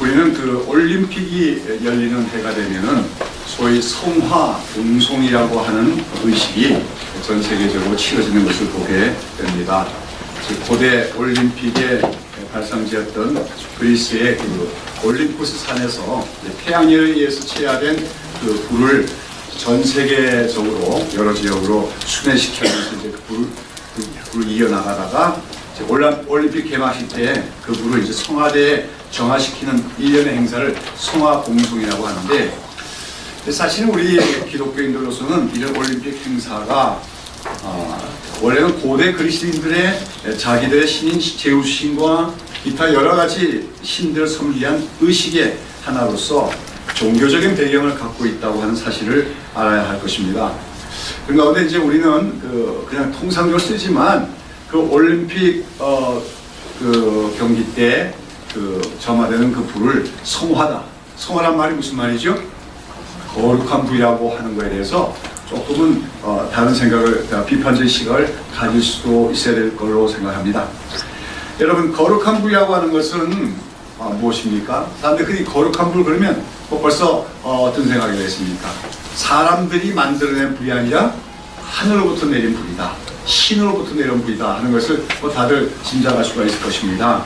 우리는 그 올림픽이 열리는 해가 되면은 소위 성화 봉송이라고 하는 의식이 전 세계적으로 치러지는 것을 보게 됩니다. 즉 고대 올림픽의 발상지였던 그리스의 그 올림푸스 산에서 태양에 의해서 체화된 그 불을 전 세계적으로 여러 지역으로 순회시키면서 이제 그 불을 이어나가다가 이제 올림픽 개막식 때 그 불을 이제 성화대에 정화시키는 일련의 행사를 성화봉송이라고 하는데, 사실은 우리 기독교인들로서는 이런 올림픽 행사가 원래는 고대 그리스인들의 자기들의 신인 제우스 신과 기타 여러 가지 신들을 섬기한 의식의 하나로서 종교적인 배경을 갖고 있다고 하는 사실을 알아야 할 것입니다. 그런데 이제 우리는 그냥 통상적으로 쓰지만 그 올림픽 그 경기 때 점화되는 그 불을 성화다. 성화란 말이 무슨 말이죠? 거룩한 불이라고 하는 것에 대해서 조금은 다른 생각을, 비판적인 시각을 가질 수도 있어야 될 걸로 생각합니다. 여러분, 거룩한 불이라고 하는 것은 무엇입니까? 사람들이 거룩한 불 그러면 벌써 어떤 생각이 됐습니까? 사람들이 만들어낸 불이 아니라 하늘로부터 내린 불이다, 신으로부터 내린 불이다 하는 것을 다들 짐작할 수가 있을 것입니다.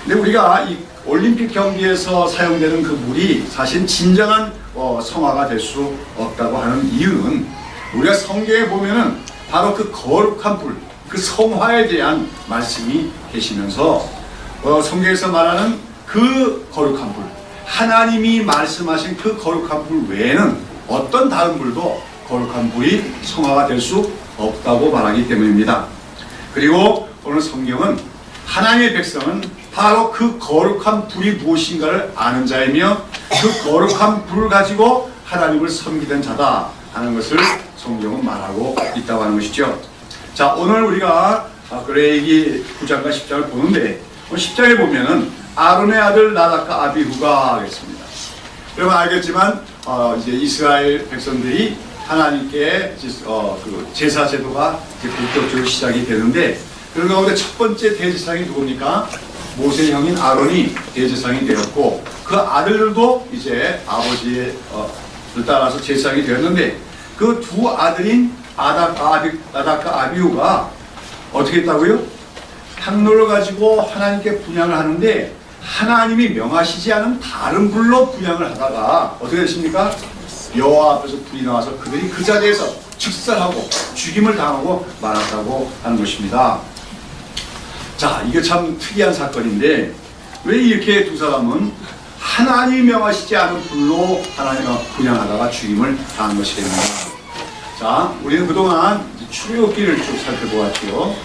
근데 우리가 이 올림픽 경기에서 사용되는 그 물이 사실 진정한 성화가 될 수 없다고 하는 이유는 우리가 성경에 보면은 바로 그 거룩한 불, 그 성화에 대한 말씀이 계시면서 성경에서 말하는 그 거룩한 불, 하나님이 말씀하신 그 거룩한 불 외에는 어떤 다른 불도 거룩한 불이 성화가 될 수 없다고 말하기 때문입니다. 그리고 오늘 성경은 하나님의 백성은 바로 그 거룩한 불이 무엇인가를 아는 자이며 그 거룩한 불을 가지고 하나님을 섬기던 자다 하는 것을 성경은 말하고 있다고 하는 것이죠. 자, 오늘 우리가 레위기 9장과 10장을 보는데 10장에 보면은 아론의 아들 나답과 아비후가 하겠습니다. 여러분 알겠지만 이제 이스라엘 백성들이 하나님께 그 제사 제도가 본격적으로 시작이 되는데, 그런 가운데 첫 번째 대제사장이 누굽니까? 모세의 형인 아론이 대제사장이 되었고, 그 아들들도 이제 아버지를 따라서 제사장이 되었는데, 그 두 아들인 나답과 아비후가 어떻게 했다고요? 향로를 가지고 하나님께 분향을 하는데 하나님이 명하시지 않은 다른 불로 분향을 하다가 어떻게 됐습니까? 여호와 앞에서 불이 나와서 그들이 그 자리에서 즉살하고 죽임을 당하고 말았다고 하는 것입니다. 자, 이게 참 특이한 사건인데 왜 이렇게 두 사람은 하나님이 명하시지 않은 불로 하나님을 분향하다가 죽임을 당한 것이 됩니다. 자, 우리는 그동안 출애굽기를 쭉 살펴보았죠.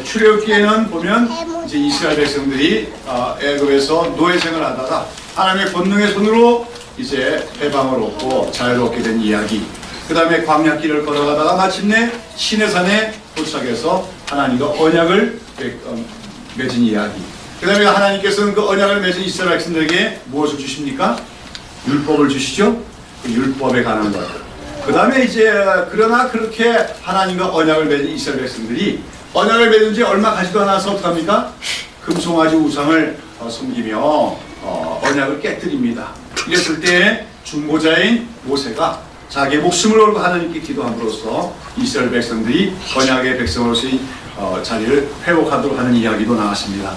출애굽기에는 보면 이제 이스라엘 백성들이 애굽에서 노예 생활을 하다가 하나님의 권능의 손으로 이제 해방을 얻고 자유롭게 된 이야기. 그 다음에 광야길을 걸어가다가 마침내 시내산에 도착해서 하나님과 언약을 맺은 이야기. 그 다음에 하나님께서는 그 언약을 맺은 이스라엘 백성들에게 무엇을 주십니까? 율법을 주시죠. 그 율법에 관한 것. 그 다음에 이제 그러나 그렇게 하나님과 언약을 맺은 이스라엘 백성들이 언약을 맺은 지 얼마 가지도 않아서 어떡합니까? 금송아지 우상을 섬기며 언약을 깨뜨립니다. 이랬을 때 중보자인 모세가 자기의 목숨을 걸고 하나님께 기도함으로써 이스라엘 백성들이 언약의 백성으로서의 자리를 회복하도록 하는 이야기도 나왔습니다.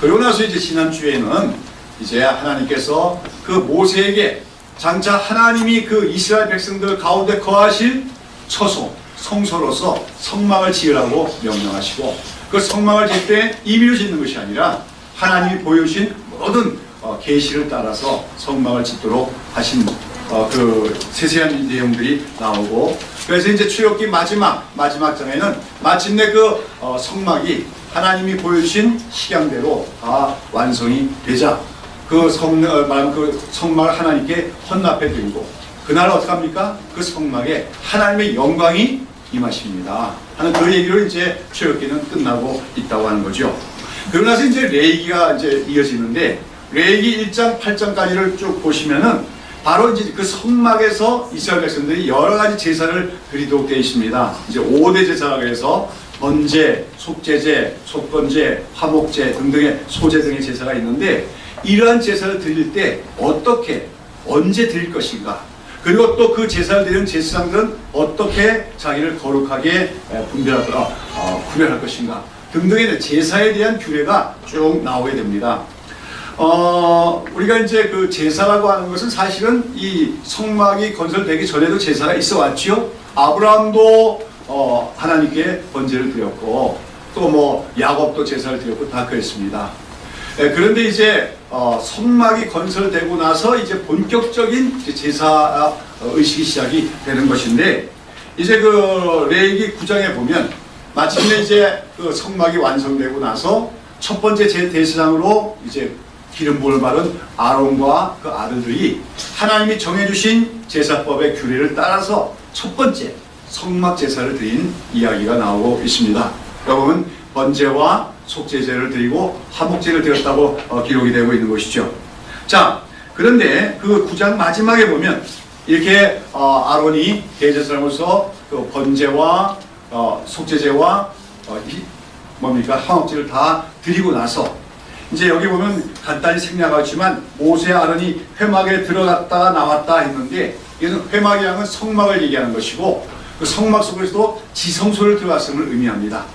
그러고 나서 이제 지난주에는 이제 하나님께서 그 모세에게 장차 하나님이 그 이스라엘 백성들 가운데 거하실 처소, 성소로서 성막을 지으라고 명령하시고, 그 성막을 지을 때 임의로 짓는 것이 아니라 하나님이 보여주신 모든 계시를 따라서 성막을 짓도록 하신 그 세세한 내용들이 나오고, 그래서 이제 출애굽기 마지막 장에는 마침내 그 성막이 하나님이 보여주신 식양대로 다 완성이 되자 그 성막을 하나님께 헌납해 드리고, 그날 어떡합니까? 그 성막에 하나님의 영광이 임하십니다 하는 그 얘기로 이제 출애굽기는 끝나고 있다고 하는 거죠. 그러고 나서 이제 레위기가 이제 이어지는데, 레위기 1장 8장까지를 쭉 보시면은 바로 이제 그 성막에서 이스라엘 백성들이 여러 가지 제사를 드리도록 되어 있습니다. 이제 5대 제사라고 해서 번제, 속제제, 속건제, 화목제 등등의 소제 등의 제사가 있는데, 이러한 제사를 드릴 때 어떻게 언제 드릴 것인가, 그리고 또 그 제사를 드리는 제사장들은 어떻게 자기를 거룩하게 구별할 것인가 등등의 제사에 대한 규례가 쭉 나오게 됩니다. 우리가 이제 그 제사라고 하는 것은 사실은 이 성막이 건설되기 전에도 제사가 있어 왔지요. 아브라함도 하나님께 번제를 드렸고, 또 뭐 야곱도 제사를 드렸고 다 그랬습니다. 그런데 이제 성막이 건설되고 나서 이제 본격적인 제사 의식이 시작이 되는 것인데, 이제 그 레위기 9장에 보면 마침내 이제 그 성막이 완성되고 나서 첫 번째 대제사장으로 이제 기름 부음을 받은 아론과 그 아들들이 하나님이 정해주신 제사법의 규례를 따라서 첫 번째 성막 제사를 드린 이야기가 나오고 있습니다. 여러분, 번제와 속죄제를 드리고 화목제를 드렸다고 기록이 되고 있는 것이죠. 자, 그런데 그 9장 마지막에 보면 이렇게 아론이 대제사장으로서 그 번제와 속죄제와 화목제를 다 드리고 나서 이제 여기 보면 간단히 생략하지만 모세와 아론이 회막에 들어갔다가 나왔다 했는데, 이것은 회막이라는 성막을 얘기하는 것이고, 그 성막 속에서도 지성소를 들어갔음을 의미합니다.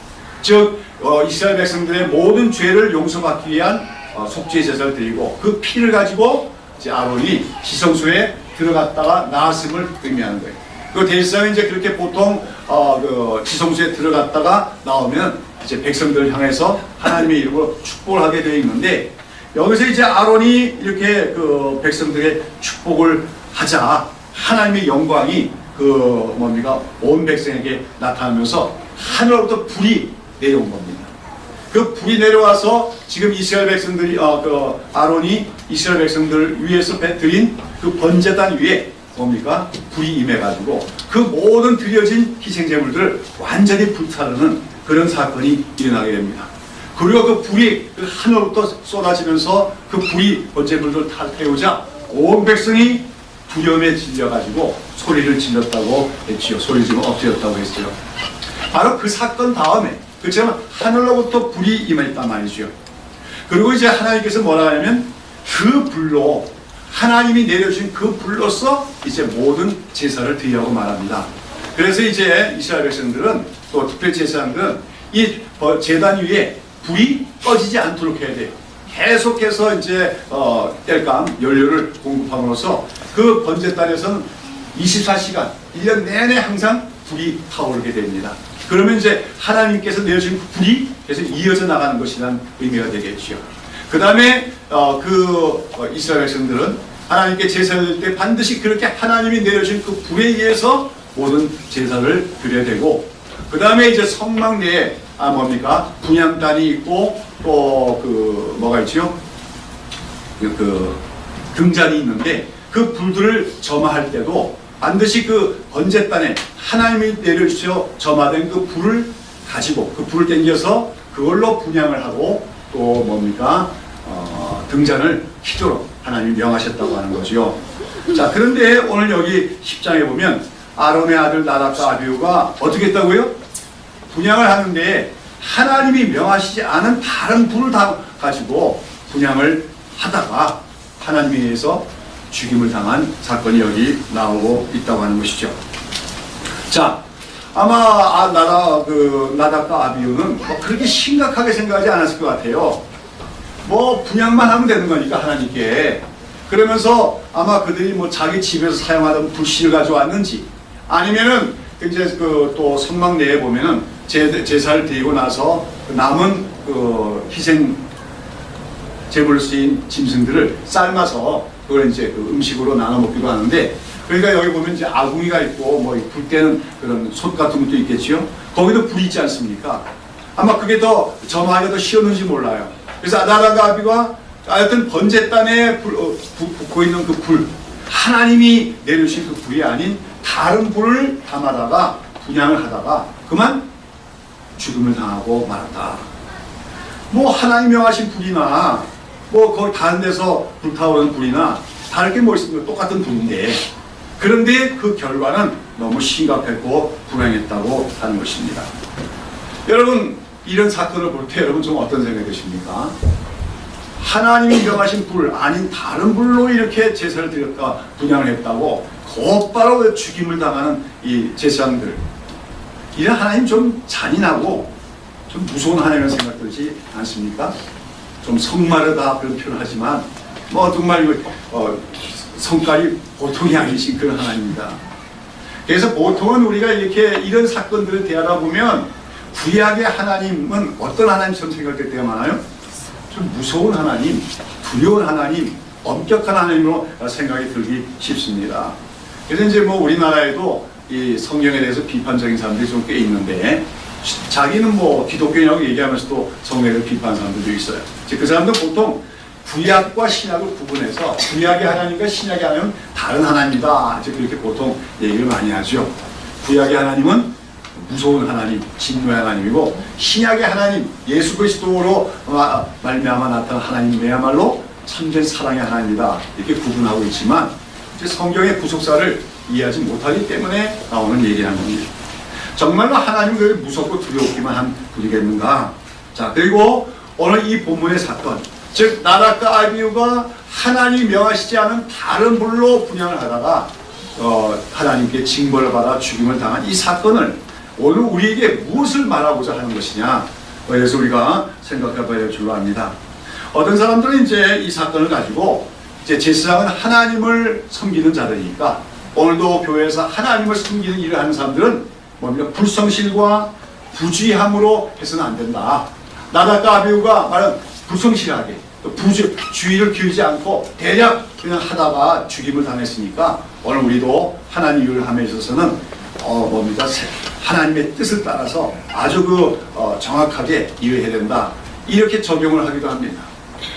즉 이스라엘 백성들의 모든 죄를 용서받기 위한 속죄 제사를 드리고, 그 피를 가지고 이제 아론이 지성소에 들어갔다가 나왔음을 의미하는 거예요. 그 대제사장이 이제 그렇게 보통 그 지성소에 들어갔다가 나오면 이제 백성들을 향해서 하나님의 이름으로 축복을 하게 되어 있는데, 여기서 이제 아론이 이렇게 그 백성들의 축복을 하자 하나님의 영광이 온 백성에게 나타나면서 하늘로부터 불이 내려온 겁니다. 그 불이 내려와서 지금 이스라엘 백성들이 아론이 이스라엘 백성들 위에서 드린 그 번제단 위에 불이 임해가지고 그 모든 드려진 희생제물들을 완전히 불타르는 그런 사건이 일어나게 됩니다. 그리고 그 불이 그 하늘로부터 쏟아지면서 그 불이 번제물들을 다 태우자 온 백성이 두려움에 질려가지고 소리를 질렀다고 했지요. 소리 지르고 엎드렸다고 했어요. 바로 그 사건 다음에, 그렇지만 하늘로부터 불이 임했단 말이죠. 그리고 이제 하나님께서 뭐라 하냐면 그 불로, 하나님이 내려주신 그 불로서 이제 모든 제사를 드리라고 말합니다. 그래서 이제 이스라엘 백성들은, 또 특별 제사장들은 이 제단 위에 불이 꺼지지 않도록 해야 돼요. 계속해서 이제 땔감 연료를 공급함으로써 그 번제단에서는 24시간 1년 내내 항상 불이 타오르게 됩니다. 그러면 이제 하나님께서 내려주신 그 불이 계속 이어져 나가는 것이라는 의미가 되겠죠. 그 다음에 이스라엘 백성들은 하나님께 제사를 드릴 때 반드시 그렇게 하나님이 내려주신 그 불에 의해서 모든 제사를 드려야 되고, 그 다음에 이제 성막 내에 분향단이 있고, 또 뭐가 있죠? 등잔이 있는데 그 불들을 점화할 때도 반드시 그 번제단에 하나님이 내려주셔 점화된 그 불을 가지고 그 불을 당겨서 그걸로 분향을 하고, 또 등잔을 켜도록 하나님이 명하셨다고 하는 거죠. 자, 그런데 오늘 여기 10장에 보면 아론의 아들 나답과 아비후가 어떻게 했다고요? 분향을 하는데 하나님이 명하시지 않은 다른 불을 다 가지고 분향을 하다가 하나님에 의해서 죽임을 당한 사건이 여기 나오고 있다고 하는 것이죠. 자, 아마 나답과 아비후는 그렇게 심각하게 생각하지 않았을 것 같아요. 분향만 하면 되는 거니까 하나님께. 그러면서 아마 그들이 자기 집에서 사용하던 불씨를 가져왔는지, 아니면은 이제 또 성막 내에 보면은 제사를 드리고 나서 남은 희생 제물로 쓰인 짐승들을 삶아서 그걸 이제 음식으로 나눠 먹기도 하는데, 그러니까 여기 보면 이제 아궁이가 있고 불 때는 그런 솥 같은 것도 있겠지요. 거기도 불이 있지 않습니까? 아마 그게 더 점하기가 더 쉬웠는지 몰라요. 그래서 나답과 아비후가 하여튼 번제단에 붙고 있는 그 불, 하나님이 내려주신 그 불이 아닌 다른 불을 담아다가 분향을 하다가 그만 죽음을 당하고 말았다. 하나님 명하신 불이나 거기 다른 데서 불타오르는 불이나 다를 게 뭐 있습니까? 똑같은 불인데, 그런데 그 결과는 너무 심각했고 불행했다고 하는 것입니다. 여러분, 이런 사건을 볼 때 여러분 좀 어떤 생각이 드십니까? 하나님이 명하신 불 아닌 다른 불로 이렇게 제사를 드렸다 분양을 했다고 곧바로 죽임을 당하는 이 제사장들, 이런 하나님 좀 잔인하고 좀 무서운 하나님이라는 생각 들지 않습니까? 좀 성마르다 그런 표현을 하지만 뭐 정말 성깔이 보통이 아니신 그런 하나님입니다. 그래서 보통은 우리가 이렇게 이런 사건들을 대하다 보면 구약의 하나님은 어떤 하나님처럼 생각될 때가 많아요? 좀 무서운 하나님, 두려운 하나님, 엄격한 하나님으로 생각이 들기 쉽습니다. 그래서 이제 뭐 우리나라에도 이 성경에 대해서 비판적인 사람들이 좀 꽤 있는데, 자기는 뭐 기독교냐고 얘기하면서도 성경을 비판하는 사람들도 있어요. 그 사람들은 보통 구약과 신약을 구분해서 구약의 하나님과 신약의 하나님은 다른 하나님이다, 이제 그렇게 보통 얘기를 많이 하죠. 구약의 하나님은 무서운 하나님, 진노의 하나님이고, 신약의 하나님, 예수 그리스도로 말미암아 나타난 하나님이야말로 참된 사랑의 하나님이다, 이렇게 구분하고 있지만, 이제 성경의 구속사를 이해하지 못하기 때문에 나오는 얘기라는 겁니다. 정말로 하나님은 왜 무섭고 두렵기만 한 분이겠는가? 자, 그리고 오늘 이 본문의 사건, 즉 나답과 아비후가 하나님이 명하시지 않은 다른 불로 분향을 하다가 하나님께 징벌을 받아 죽임을 당한 이 사건을 오늘 우리에게 무엇을 말하고자 하는 것이냐, 그래서 우리가 생각해 봐야 될 줄로 압니다. 어떤 사람들은 이제 이 사건을 가지고 이제 제사장은 하나님을 섬기는 자들이니까 오늘도 교회에서 하나님을 섬기는 일을 하는 사람들은 뭡니까? 불성실과 부주의함으로 해서는 안 된다. 나답과 아비후가 말은 불성실하게 주의를 기울이지 않고 대략 그냥 하다가 죽임을 당했으니까 오늘 우리도 하나님 일을 함에 있어서는 뭡니까? 하나님의 뜻을 따라서 아주 정확하게 일을 해야 된다, 이렇게 적용을 하기도 합니다.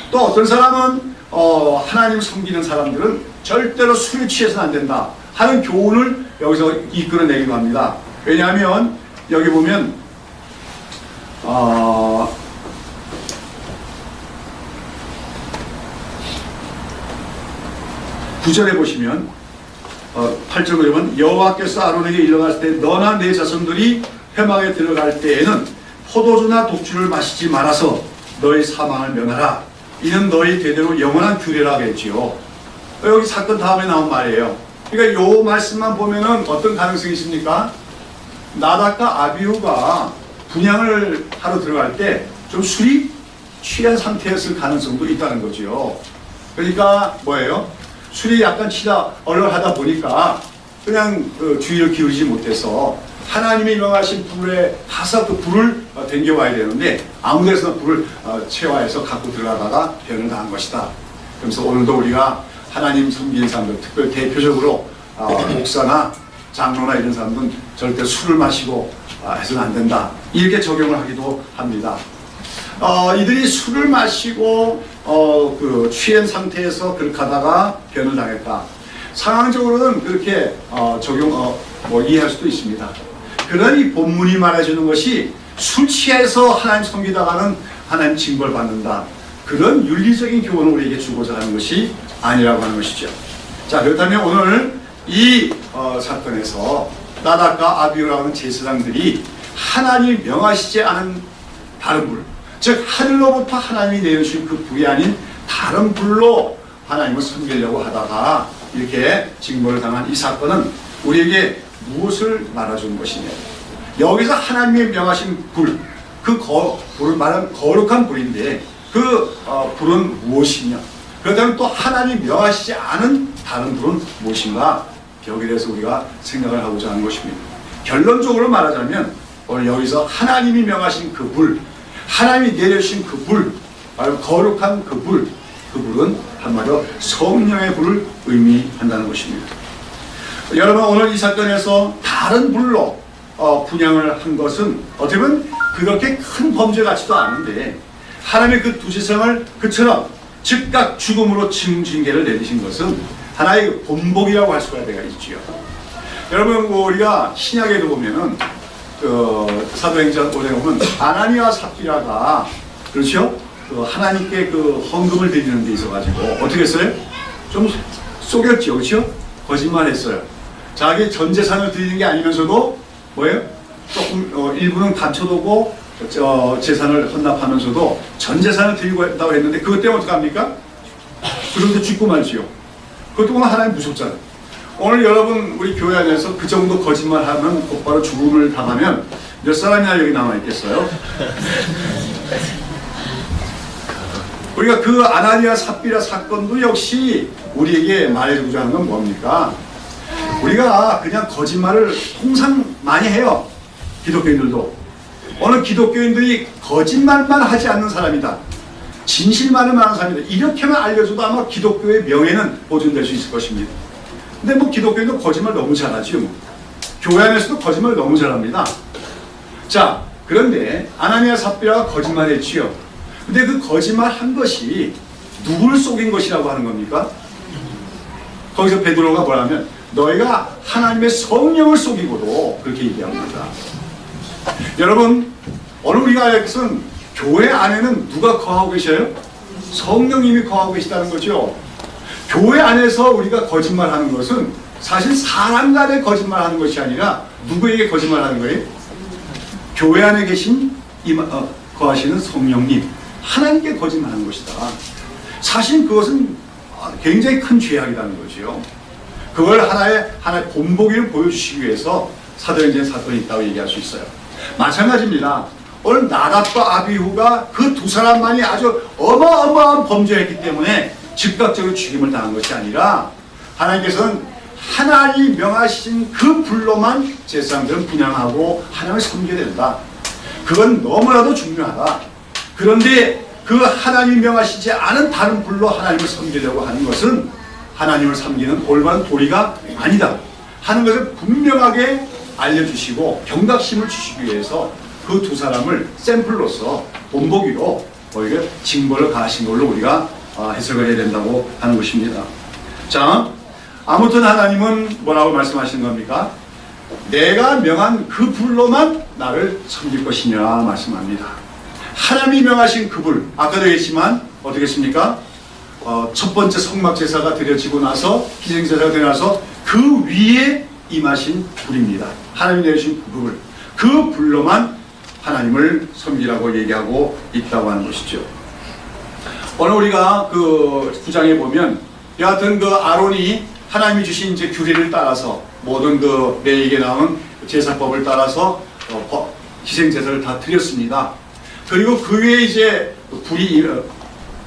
또 어떤 사람은 하나님 섬기는 사람들은 절대로 술에 취해서는 안 된다 하는 교훈을 여기서 이끌어내기도 합니다. 왜냐하면 여기 보면 9절에 보시면 8절 보면 여호와께서 아론에게 일러갔을 때 너나 내 자손들이 회막에 들어갈 때에는 포도주나 독주를 마시지 말아서 너희 사망을 면하라. 이는 너희 대대로 영원한 규례라 하겠지요. 여기 사건 다음에 나온 말이에요. 그러니까 요 말씀만 보면은 어떤 가능성이 있습니까? 나답과 아비후가 분향을 하러 들어갈 때 좀 술이 취한 상태였을 가능성도 있다는 거죠. 그러니까 뭐예요? 술이 약간 취다 얼얼하다 보니까 그냥 주의를 기울이지 못해서 하나님이 명하신 불에 가서 그 불을 댕겨와야 되는데 아무 데서나 불을 채화해서 갖고 들어가다가 변을 당한 것이다. 그래서 오늘도 우리가 하나님 섬기는 사람들, 특별히 대표적으로 목사나 장로나 이런 사람들은 절대 술을 마시고 해서는 안 된다, 이렇게 적용을 하기도 합니다. 이들이 술을 마시고 취한 상태에서 그렇게 하다가 변을 당했다. 상황적으로는 그렇게 이해할 수도 있습니다. 그러나 이 본문이 말해주는 것이 술 취해서 하나님 섬기다가는 하나님 징벌 받는다, 그런 윤리적인 교훈을 우리에게 주고자 하는 것이 아니라고 하는 것이죠. 자, 그렇다면 오늘 이 사건에서 나답과 아비후라는 제사장들이 하나님이 명하시지 않은 다른 불, 즉 하늘로부터 하나님이 내려주신 그 불이 아닌 다른 불로 하나님을 섬기려고 하다가 이렇게 징벌을 당한 이 사건은 우리에게 무엇을 말해주는 것이냐. 여기서 하나님이 명하신 불, 그 불은 말은 거룩한 불인데 그 불은 무엇이냐, 그렇다면 또 하나님이 명하시지 않은 다른 불은 무엇인가, 여기에 대해서 우리가 생각을 하고자 하는 것입니다. 결론적으로 말하자면 오늘 여기서 하나님이 명하신 그 불, 하나님이 내려주신 그 불, 바로 거룩한 그 불, 그 불은 한마디로 성령의 불을 의미한다는 것입니다. 여러분, 오늘 이 사건에서 다른 불로 분향을 한 것은 어떻게 보면 그렇게 큰 범죄 같지도 않은데 하나님의 그 두 제사장을 그처럼 즉각 죽음으로 징계를 내리신 것은 하나의 본보기라고 할 수가 있지요. 여러분, 우리가 신약에도 보면은 사도행전 5장에 보면 아나니아와 삽비라가, 그렇죠? 하나님께 헌금을 드리는 데 있어가지고 어떻게 했어요? 좀 속였죠, 그렇죠? 거짓말했어요. 자기 전 재산을 드리는 게 아니면서도 뭐예요? 조금 일부는 감춰두고 재산을 헌납하면서도 전 재산을 드리고 했다고 했는데 그것 때문에 어떡합니까? 그런데 죽고 말지요. 그것 때문에 하나님 무섭잖아요. 오늘 여러분 우리 교회 안에서 그 정도 거짓말하면 곧바로 죽음을 당하면 몇 사람이나 여기 남아있겠어요? 우리가 그 아나니아 삽비라 사건도 역시 우리에게 말해주고자 하는 건 뭡니까? 우리가 그냥 거짓말을 통상 많이 해요. 기독교인들도. 어느 기독교인들이 거짓말만 하지 않는 사람이다, 진실만을 하는 사람이다, 이렇게만 알려줘도 아마 기독교의 명예는 보존될 수 있을 것입니다. 근데 뭐 기독교인도 거짓말 너무 잘하지요. 교회 안에서도 거짓말 너무 잘합니다. 자, 그런데 아나니아 삽비라가 거짓말했지요. 근데 그 거짓말 한 것이 누구를 속인 것이라고 하는 겁니까? 거기서 베드로가 뭐라면 너희가 하나님의 성령을 속이고도 그렇게 얘기합니다. 여러분, 오늘 우리가 알 것은 교회 안에는 누가 거하고 계셔요? 성령님이 거하고 계시다는 거죠. 교회 안에서 우리가 거짓말하는 것은 사실 사람 간에 거짓말하는 것이 아니라 누구에게 거짓말하는 거예요? 교회 안에 계신 거하시는 성령님, 하나님께 거짓말하는 것이다. 사실 그것은 굉장히 큰 죄악이라는 거죠. 그걸 하나의 본보기를 보여주시기 위해서 사도행전 사건이 있다고 얘기할 수 있어요. 마찬가지입니다. 오늘 나답과 아비후가 그 두 사람만이 아주 어마어마한 범죄를 했기 때문에 즉각적으로 죽임을 당한 것이 아니라 하나님께서는 하나님이 명하신 그 불로만 제사장들은 분향하고 하나님을 섬겨야 된다. 그건 너무나도 중요하다. 그런데 그 하나님이 명하시지 않은 다른 불로 하나님을 섬기려고 하는 것은 하나님을 섬기는 올바른 도리가 아니다 하는 것을 분명하게 알려주시고 경각심을 주시기 위해서 그 두 사람을 샘플로서 본보기로 오히려 징벌을 가하신 걸로 우리가 해석을 해야 된다고 하는 것입니다. 자, 아무튼 하나님은 뭐라고 말씀하시는 겁니까? 내가 명한 그 불로만 나를 섬길 것이냐 말씀합니다. 하나님이 명하신 그 불, 아까도 얘기했지만 어떻게 했습니까? 첫 번째 성막제사가 드려지고 나서 희생제사가 드려나서 그 위에 임하신 불입니다. 하나님이 내주신 그 불, 그 불로만 하나님을 섬기라고 얘기하고 있다고 하는 것이죠. 오늘 우리가 그 9장에 보면 여하튼 그 아론이 하나님이 주신 이제 규례를 따라서 모든 그 레위기에 나온 제사법을 따라서 희생제사를 다 드렸습니다. 그리고 그 위에 이제 불이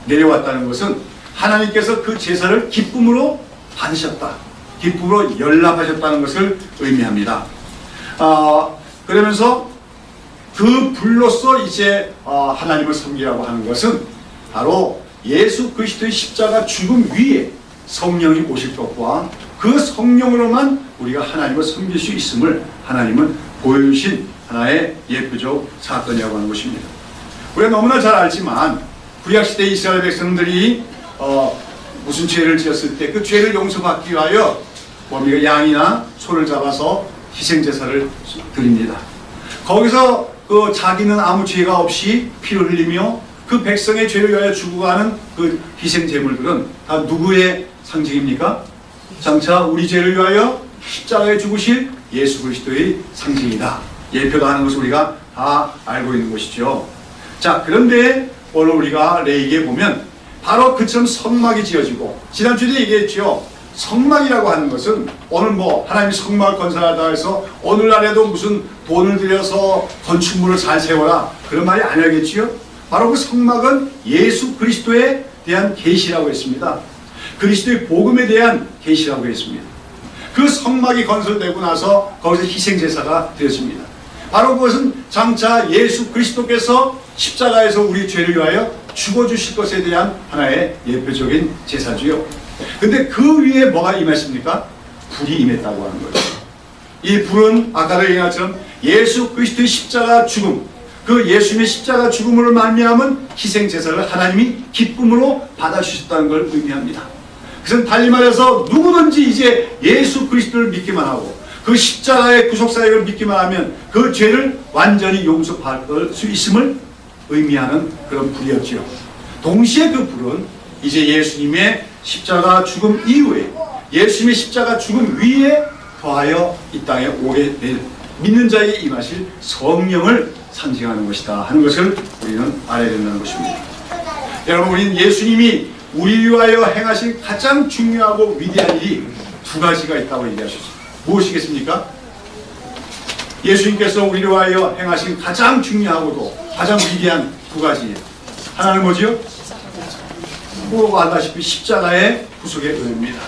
내려왔다는 것은 하나님께서 그 제사를 기쁨으로 받으셨다, 기쁨으로 연락하셨다는 것을 의미합니다. 그러면서 그 불로서 이제 하나님을 섬기라고 하는 것은 바로 예수 그리스도의 십자가 죽음 위에 성령이 오실 것과 그 성령으로만 우리가 하나님을 섬길 수 있음을 하나님은 보여주신 하나의 예표적 사건이라고 하는 것입니다. 우리가 너무나 잘 알지만 구약시대 이스라엘 백성들이 무슨 죄를 지었을 때 그 죄를 용서받기 위하여 뭡니까? 양이나 소를 잡아서 희생제사를 드립니다. 거기서 그 자기는 아무 죄가 없이 피를 흘리며 그 백성의 죄를 위하여 죽어가는 그 희생제물들은 다 누구의 상징입니까? 장차 우리 죄를 위하여 십자가에 죽으실 예수 그리스도의 상징이다, 예표다 하는 것을 우리가 다 알고 있는 것이죠. 자, 그런데 오늘 우리가 레위기에 보면 바로 그처럼 성막이 지어지고, 지난주에도 얘기했죠. 성막이라고 하는 것은 오늘 뭐 하나님이 성막을 건설하다 해서 오늘날에도 무슨 돈을 들여서 건축물을 잘 세워라 그런 말이 아니겠지요. 바로 그 성막은 예수 그리스도에 대한 계시라고 했습니다. 그리스도의 복음에 대한 계시라고 했습니다. 그 성막이 건설되고 나서 거기서 희생제사가 되었습니다. 바로 그것은 장차 예수 그리스도께서 십자가에서 우리 죄를 위하여 죽어주실 것에 대한 하나의 예표적인 제사지요. 근데 그 위에 뭐가 임했습니까? 불이 임했다고 하는 거죠. 이 불은 아까도 얘기한 것처럼 예수 그리스도의 십자가 죽음, 그 예수님의 십자가 죽음으로 말미암은 희생제사를 하나님이 기쁨으로 받아주셨다는 걸 의미합니다. 그래서 달리 말해서 누구든지 이제 예수 그리스도를 믿기만 하고 그 십자가의 구속사역을 믿기만 하면 그 죄를 완전히 용서받을 수 있음을 의미하는 그런 불이었지요. 동시에 그 불은 이제 예수님의 십자가 죽음 이후에 예수님의 십자가 죽음 위에 더하여 이 땅에 오게 될 믿는 자에게 임하실 성령을 상징하는 것이다 하는 것을 우리는 알아야 된다는 것입니다. 여러분, 우리는 예수님이 우리 위하여 행하신 가장 중요하고 위대한 일이 두 가지가 있다고 얘기하셨습니다. 무엇이겠습니까? 예수님께서 우리 위하여 행하신 가장 중요하고도 가장 위대한 두 가지. 하나는 뭐지요? 뭐 알다시피 십자가의 구속의 은혜입니다.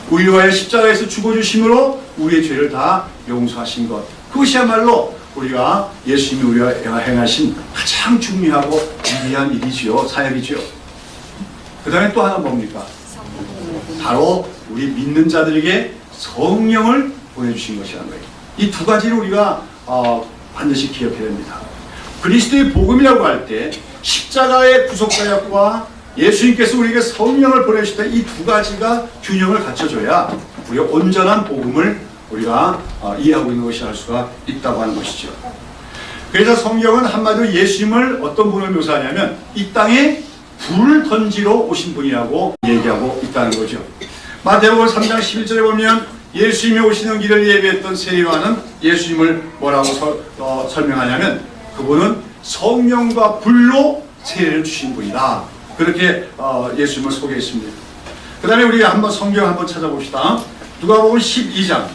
우리 위하여 십자가에서 죽어주심으로 우리의 죄를 다 용서하신 것. 그것이야말로 우리가 예수님이 우리가 행하신 가장 중요하고 위대한 일이지요. 사역이지요. 그 다음에 또 하나 뭡니까? 바로 우리 믿는 자들에게 성령을 보내주신 것이라는 거예요. 이 두 가지를 우리가 반드시 기억해야 됩니다. 그리스도의 복음이라고 할 때 십자가의 구속사역과 예수님께서 우리에게 성령을 보내주실 때 이 두 가지가 균형을 갖춰줘야 우리가 온전한 복음을 우리가 이해하고 있는 것이 할 수가 있다고 하는 것이죠. 그래서 성경은 한마디로 예수님을 어떤 분을 묘사하냐면 이 땅에 불을 던지러 오신 분이라고 얘기하고 있다는 거죠. 마태복음 3장 11절에 보면 예수님이 오시는 길을 예비했던 세리와는 예수님을 뭐라고 설명하냐면 그분은 성령과 불로 세례를 주신 분이다. 그렇게 예수님을 소개했습니다. 그 다음에 우리가 한번 성경 한번 찾아봅시다. 누가복음 12장.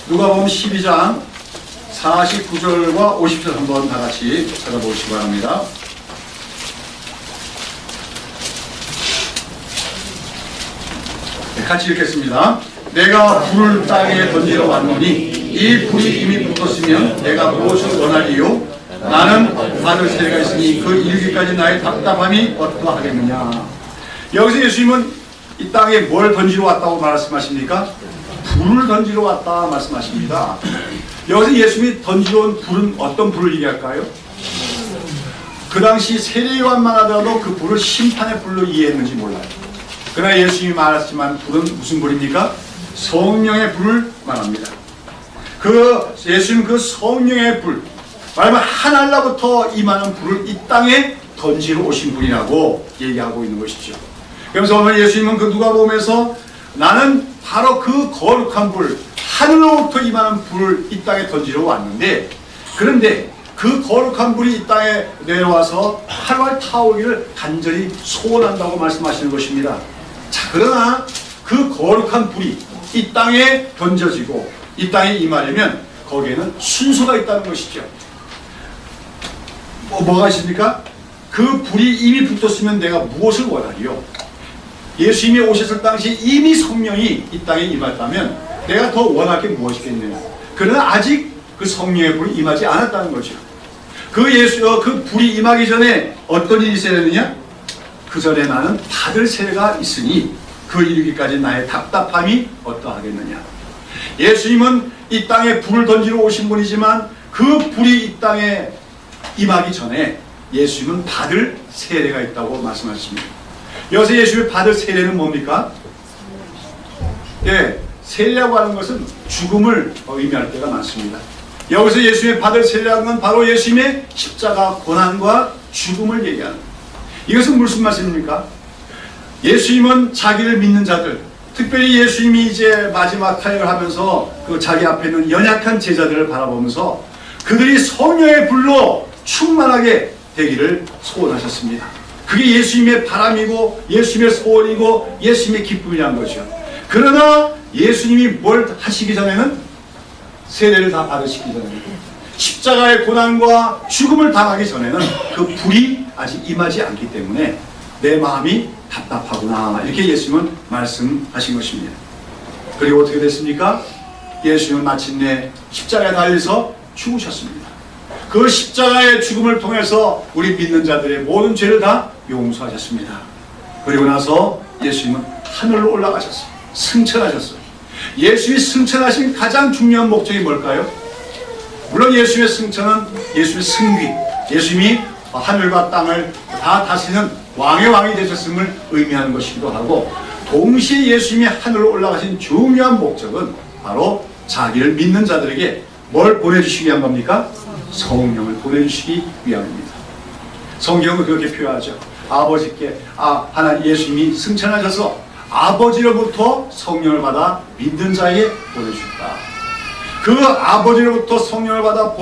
누가복음 12장 49절과 50절 한번 다 같이 찾아보시기 바랍니다. 네, 같이 읽겠습니다. 내가 불을 땅에 던지러 왔노니 이 불이 이미 붙었으면 내가 무엇을 원하리요? 나는 받을 세례가 있으니 그 이르기까지 나의 답답함이 어떠하겠느냐. 여기서 예수님은 이 땅에 뭘 던지러 왔다고 말씀하십니까? 불을 던지러 왔다 말씀하십니다. 여기서 예수님이 던지러 온 불은 어떤 불을 얘기할까요? 그 당시 세례요한만 하더라도 그 불을 심판의 불로 이해했는지 몰라요. 그러나 예수님이 말했지만 불은 무슨 불입니까? 성령의 불을 말합니다. 예수님 그 성령의 불, 말하면 하늘로부터 임하는 불을 이 땅에 던지러 오신 분이라고 얘기하고 있는 것이죠. 그래서 오늘 예수님은 그 누가복음에서 나는 바로 그 거룩한 불, 하늘로부터 임하는 불을 이 땅에 던지러 왔는데, 그런데 그 거룩한 불이 이 땅에 내려와서 활활 타오기를 간절히 소원한다고 말씀하시는 것입니다. 자, 그러나 그 거룩한 불이 이 땅에 던져지고 이 땅에 임하려면 거기에는 순서가 있다는 것이죠. 뭐가 있습니까? 그 불이 이미 붙었으면 내가 무엇을 원하리요? 예수님이 오셨을 당시 이미 성령이 이 땅에 임했다면 내가 더 원할 게 무엇이겠느냐. 그러나 아직 그 성령의 불이 임하지 않았다는 거죠. 그 불이 임하기 전에 어떤 일이 있어야 되느냐? 그 전에 나는 받을 세례가 있으니 그 이르기까지 나의 답답함이 어떠하겠느냐. 예수님은 이 땅에 불을 던지러 오신 분이지만 그 불이 이 땅에 임하기 전에 예수님은 받을 세례가 있다고 말씀하십니다. 여기서 예수님이 받을 세례는 뭡니까? 예, 세례라고 하는 것은 죽음을 의미할 때가 많습니다. 여기서 예수님이 받을 세례라는 건 바로 예수님의 십자가 고난과 죽음을 얘기하는, 이것은 무슨 말씀입니까? 예수님은 자기를 믿는 자들, 특별히 예수님이 이제 마지막 타협을 하면서 그 자기 앞에 있는 연약한 제자들을 바라보면서 그들이 성령의 불로 충만하게 되기를 소원하셨습니다. 그게 예수님의 바람이고 예수님의 소원이고 예수님의 기쁨이라는 거죠. 그러나 예수님이 뭘 하시기 전에는 세례를 다 받으시기 전에는 십자가의 고난과 죽음을 당하기 전에는 그 불이 아직 임하지 않기 때문에 내 마음이 답답하구나, 이렇게 예수님은 말씀하신 것입니다. 그리고 어떻게 됐습니까? 예수님은 마침내 십자가에 달려서 죽으셨습니다. 그 십자가의 죽음을 통해서 우리 믿는 자들의 모든 죄를 다 용서하셨습니다. 그리고 나서 예수님은 하늘로 올라가셨어요. 승천하셨어요. 예수님이 승천하신 가장 중요한 목적이 뭘까요? 물론 예수님의 승천은 예수님의 승귀, 예수님이 하늘과 땅을 다 다스리는 왕의 왕이 되셨음을 의미하는 것이기도 하고, 동시에 예수님이 하늘로 올라가신 중요한 목적은 바로 자기를 믿는 자들에게 뭘 보내주시기 위한 겁니까? 성령을 보내주시기 위함입니다. 성경은 그렇게 표현하죠. 아버지께 하나님 예수님이 승천하셔서 아버지로부터 성령을 받아 믿는 자에게 보내주셨다. 그 아버지로부터 성령을 받아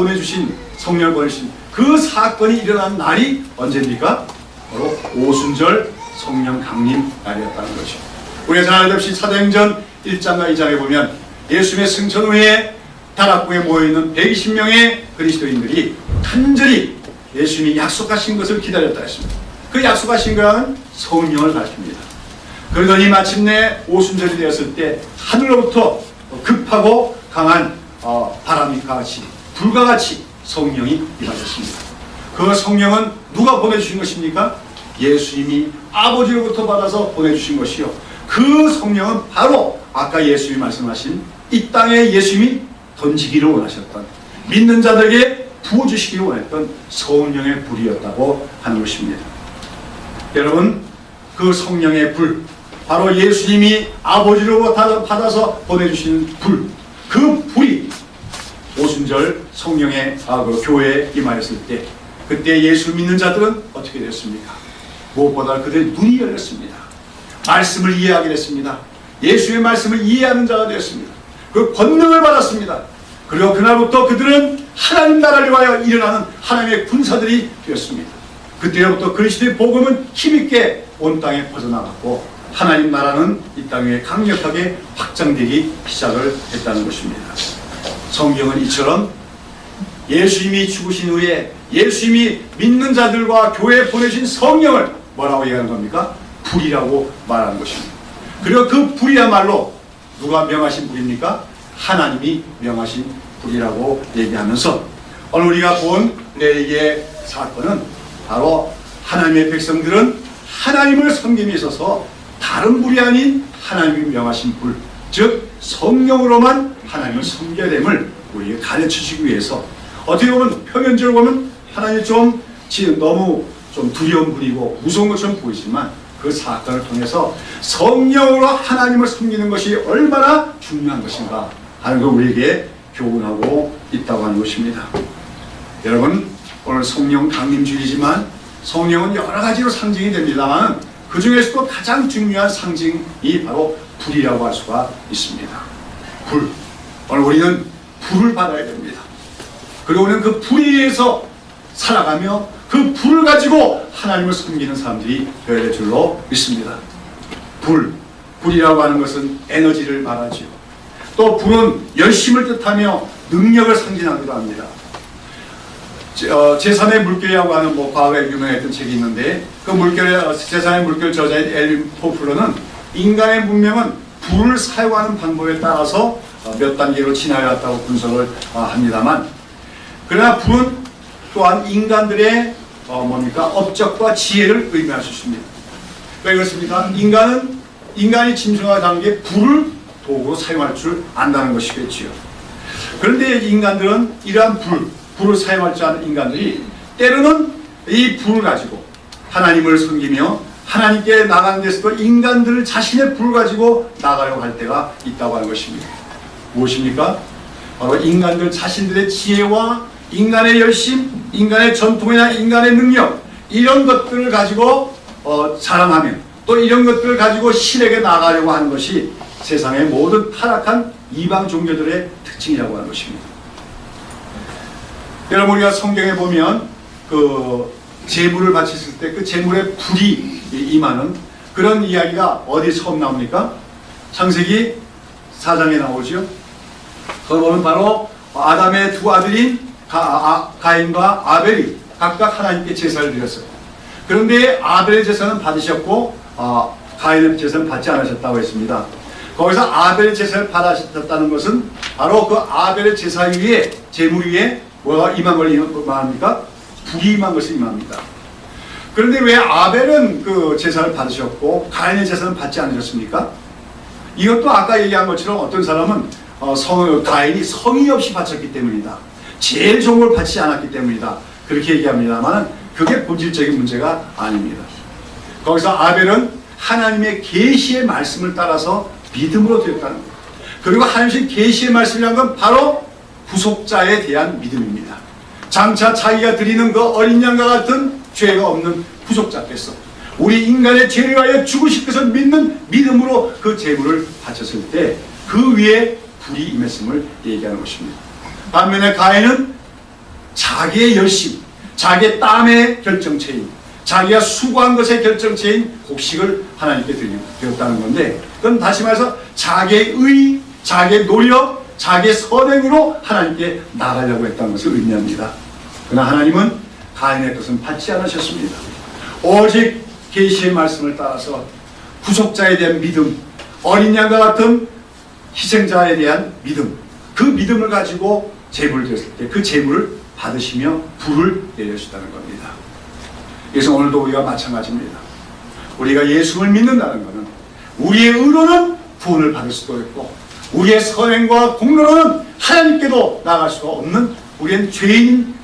성령을 보내주신 그 사건이 일어난 날이 언제입니까? 바로 오순절 성령 강림 날이었다는 것이죠. 우리가 잘 알다시피 사도행전 1장과 2장에 보면 예수님의 승천 후에 다락궁에 모여있는 120명의 그리스도인들이 간절히 예수님이 약속하신 것을 기다렸다 했습니다. 그 약속하신 것은 성령을 가르칩니다. 그러더니 마침내 오순절이 되었을 때 하늘로부터 급하고 강한 바람이 같이 불과 같이 성령이 임하셨습니다. 그 성령은 누가 보내주신 것입니까? 예수님이 아버지로부터 받아서 보내주신 것이요, 그 성령은 바로 아까 예수님이 말씀하신 이 땅에 예수님이 던지기를 원하셨던, 믿는 자들에게 부어주시기를 원했던 성령의 불이었다고 하는 것입니다. 여러분, 그 성령의 불, 바로 예수님이 아버지로부터 받아서 보내주신 불, 그 불이 오순절 성령의 그 교회에 임하였을 때, 그때 예수 믿는 자들은 어떻게 됐습니까? 무엇보다 그들의 눈이 열렸습니다. 말씀을 이해하게 됐습니다. 예수의 말씀을 이해하는 자가 되었습니다. 그 권능을 받았습니다. 그리고 그날부터 그들은 하나님 나라를 위하여 일어나는 하나님의 군사들이 되었습니다. 그때부터 그리스도의 복음은 힘있게 온 땅에 퍼져나갔고, 하나님 나라는 이 땅 위에 강력하게 확장되기 시작을 했다는 것입니다. 성경은 이처럼 예수님이 죽으신 후에 예수님이 믿는 자들과 교회에 보내신 성령을 뭐라고 얘기하는 겁니까? 불이라고 말하는 것입니다. 그리고 그 불이야말로 누가 명하신 불입니까? 하나님이 명하신 불이라고 얘기하면서 오늘 우리가 본 레위기의 사건은 바로 하나님의 백성들은 하나님을 섬김에 있어서 다른 불이 아닌 하나님이 명하신 불, 즉 성령으로만 하나님을 섬겨야 됨을 우리에게 가르쳐주기 위해서, 어떻게 보면 표면적으로 보면 하나님이 너무 두려운 분이고 무서운 것처럼 보이지만, 그 사건을 통해서 성령으로 하나님을 섬기는 것이 얼마나 중요한 것인가 하는 걸 우리에게 교훈하고 있다고 하는 것입니다. 여러분, 오늘 성령 강림주일이지만 성령은 여러 가지로 상징이 됩니다만 그 중에서도 가장 중요한 상징이 바로 불이라고 할 수가 있습니다. 불. 오늘 우리는 불을 받아야 됩니다. 그리고 우리는 그 불에 의해서 살아가며 그 불을 가지고 하나님을 섬기는 사람들이 되어야 될 줄로 믿습니다. 불이라고 하는 것은 에너지를 말하죠. 또 불은 열심을 뜻하며 능력을 상징하기도 합니다. 제3의 물결이라고 하는 과거에 유명했던 책이 있는데, 그 제3의 물결 저자인 엘빈 토플러는 인간의 문명은 불을 사용하는 방법에 따라서 몇 단계로 진화해 왔다고 분석을 합니다만, 그러나 불은 또한 인간들의 업적과 지혜를 의미할 수 있습니다. 왜 그렇습니까? 인간이 짐승화라는 게 불을 도구로 사용할 줄 안다는 것이겠지요. 그런데 인간들은 이러한 불을 사용할 줄 아는 인간들이 때로는 이 불을 가지고 하나님을 섬기며 하나님께 나가는 데서도 인간들 자신의 불을 가지고 나가려고 할 때가 있다고 하는 것입니다. 무엇입니까? 바로 인간들 자신들의 지혜와 인간의 열심, 인간의 전통이나 인간의 능력, 이런 것들을 가지고 자랑하며 또 이런 것들을 가지고 신에게 나가려고 하는 것이 세상의 모든 타락한 이방 종교들의 특징이라고 하는 것입니다. 여러분, 우리가 성경에 보면 그 제물을 바쳤을 때 그 제물에 불이 임하는 그런 이야기가 어디 처음 나옵니까? 창세기 4장에 나오죠. 거기 보면 바로 아담의 두 아들인 가인과 아벨이 각각 하나님께 제사를 드렸어요. 그런데 아벨의 제사는 받으셨고 가인의 제사는 받지 않으셨다고 했습니다. 거기서 아벨의 제사를 받으셨다는 것은 바로 그 아벨의 제사 위에, 제물 위에 뭐가 임한 걸 말합니까? 불이 임한 것을 임합니다. 그런데 왜 아벨은 그 제사를 받으셨고 가인의 제사는 받지 않으셨습니까? 이것도 아까 얘기한 것처럼 어떤 사람은 가인이 성의 없이 바쳤기 때문이다, 제일 좋은 걸 바치지 않았기 때문이다, 그렇게 얘기합니다만 그게 본질적인 문제가 아닙니다. 거기서 아벨은 하나님의 계시의 말씀을 따라서 믿음으로 드렸다는 거예요. 그리고 하나님의 계시의 말씀이라는 건 바로 구속자에 대한 믿음입니다. 장차 자기가 드리는 그 어린 양과 같은 죄가 없는 구속자께서 우리 인간의 죄를 위하여 죽으실 것을 믿는 믿음으로 그 제물을 바쳤을 때 그 위에 불이 임했음을 얘기하는 것입니다. 반면에 가인은 자기의 열심, 자기의 땀의 결정체인, 자기가 수고한 것의 결정체인 곡식을 하나님께 드렸다는 건데, 그건 다시 말해서 자기의 의, 자기의 노력, 자기의 선행으로 하나님께 나가려고 했다는 것을 의미합니다. 그러나 하나님은 가인의 것은 받지 않으셨습니다. 오직 계시의 말씀을 따라서 구속자에 대한 믿음, 어린 양과 같은 희생자에 대한 믿음, 그 믿음을 가지고 제물을 드렸을 때 그 제물을 받으시며 불을 내려주셨다는 겁니다. 그래서 오늘도 우리가 마찬가지입니다. 우리가 예수를 믿는다는 것은 우리의 의로는 구원을 받을 수도 있고, 우리의 선행과 공로는 하나님께도 나아갈 수가 없는 우리는 죄인